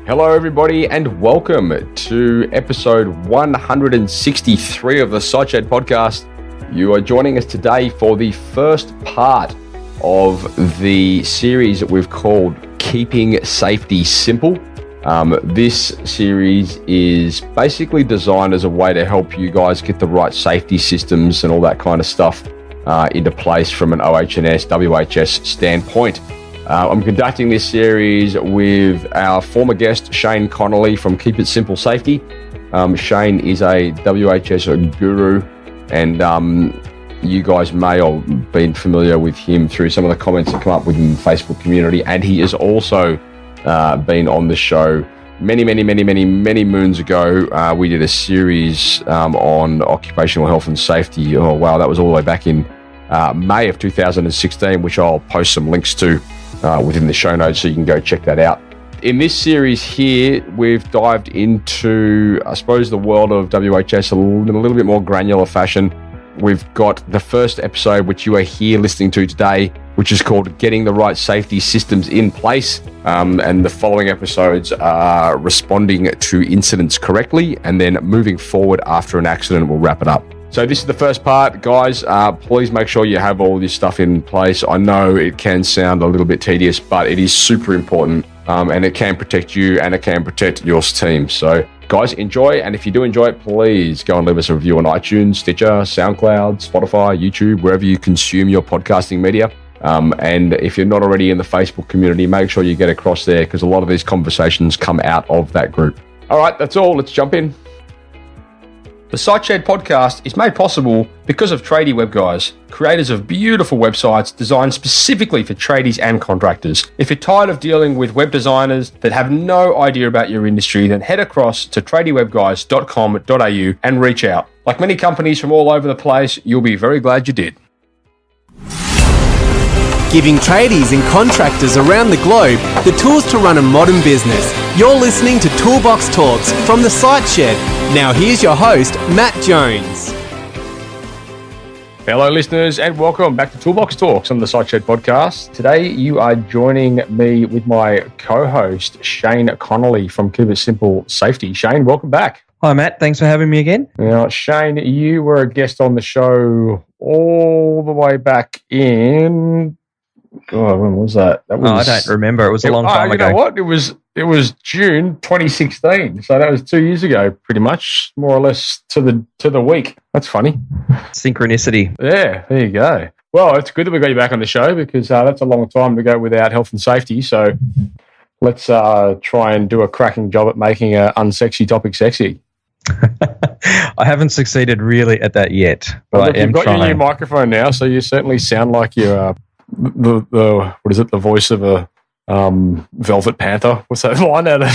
Hello, everybody, and welcome to episode 163 of the Sideshed podcast. You are joining us today for the first part of the series that we've called Keeping Safety Simple. This series is basically designed as a way to help you guys get the right safety systems and all that kind of stuff into place from an OH&S, WHS standpoint. I'm conducting this series with our former guest, Shane Connolly from Keep It Simple Safety. Shane is a WHS guru, and you guys may have been familiar with him through some of the comments that come up within the Facebook community, and he has also been on the show many moons ago. We did a series on occupational health and safety. Oh, wow, that was all the way back in May of 2016, which I'll post some links to within the show notes, so you can go check that out. In this series here, we've dived into, I suppose, the world of WHS in a little bit more granular fashion. We've got the first episode, which you are here listening to today, which is called Getting the Right Safety Systems in Place. And the following episodes are responding to incidents correctly, and then moving forward after an accident. We'll wrap it up. So this is the first part, guys. Please make sure you have all this stuff in place. I know it can sound a little bit tedious, but it is super important, and it can protect you and it can protect your team. So guys, enjoy. And if you do enjoy it, please go and leave us a review on iTunes, Stitcher, SoundCloud, Spotify, YouTube, wherever you consume your podcasting media. And if you're not already in the Facebook community, make sure you get across there, because a lot of these conversations come out of that group. All right, that's all. Let's jump in. The Sideshed podcast is made possible because of Tradie Web Guys, creators of beautiful websites designed specifically for tradies and contractors. If you're tired of dealing with web designers that have no idea about your industry, then head across to tradiewebguys.com.au and reach out. Like many companies from all over the place, you'll be very glad you did. Giving tradies and contractors around the globe the tools to run a modern business. You're listening to Toolbox Talks from the Sideshed. Now here's your host, Matt Jones. Hello, listeners, and welcome back to Toolbox Talks on the Sideshed podcast. Today, you are joining me with my co-host, Shane Connolly from Keep It Simple Safety. Shane, welcome back. Hi, Matt. Thanks for having me again. Now, Shane, you were a guest on the show all the way back in... God, when was that? That was, I don't remember. It was a long time ago. You know what? It was June 2016. So that was 2 years ago, pretty much, more or less to the week. That's funny. Synchronicity. Yeah, there you go. Well, it's good that we got you back on the show, because that's a long time to go without health and safety. So let's try and do a cracking job at making an unsexy topic sexy. I haven't succeeded really at that yet, but look, I am you've got trying. Your new microphone now, so you certainly sound like you're the what is it? The voice of a Velvet Panther. What's that line out of?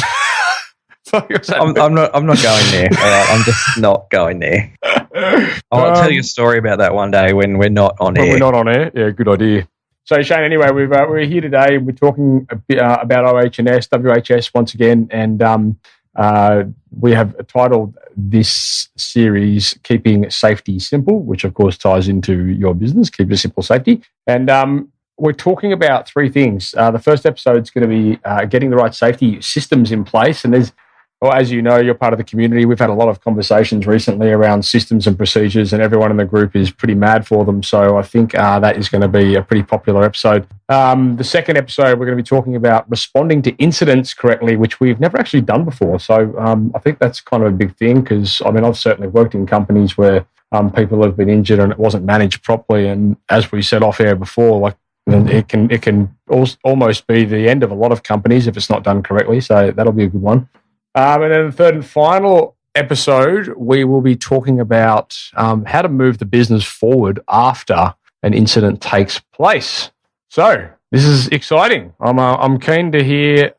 I'm not going there. I'm just not going there. I'll tell you a story about that one day when we're not on air. We're not on air. Yeah, good idea. So Shane, anyway, we're here today. We're talking a bit about OH&S, WHS once again, and we have titled this series "Keeping Safety Simple," which of course ties into your business, Keep It Simple Safety. And we're talking about three things. The first episode is going to be getting the right safety systems in place. And as you know, you're part of the community. We've had a lot of conversations recently around systems and procedures, and everyone in the group is pretty mad for them. So I think that is going to be a pretty popular episode. The second episode, we're going to be talking about responding to incidents correctly, which we've never actually done before. So I think that's kind of a big thing, because, I mean, I've certainly worked in companies where people have been injured and it wasn't managed properly. And as we said off air before, like, it can almost be the end of a lot of companies if it's not done correctly. So that'll be a good one. And then the third and final episode, we will be talking about how to move the business forward after an incident takes place. So this is exciting. I'm keen to hear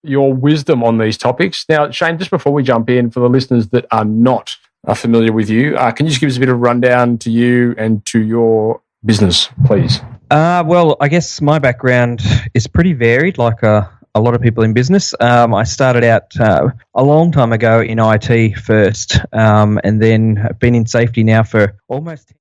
your wisdom on these topics. Now, Shane, just before we jump in, for the listeners that are not familiar with you, can you just give us a bit of a rundown to you and to your business, please? Well, I guess my background is pretty varied, like a lot of people in business. I started out a long time ago in IT first, and then been in safety now for almost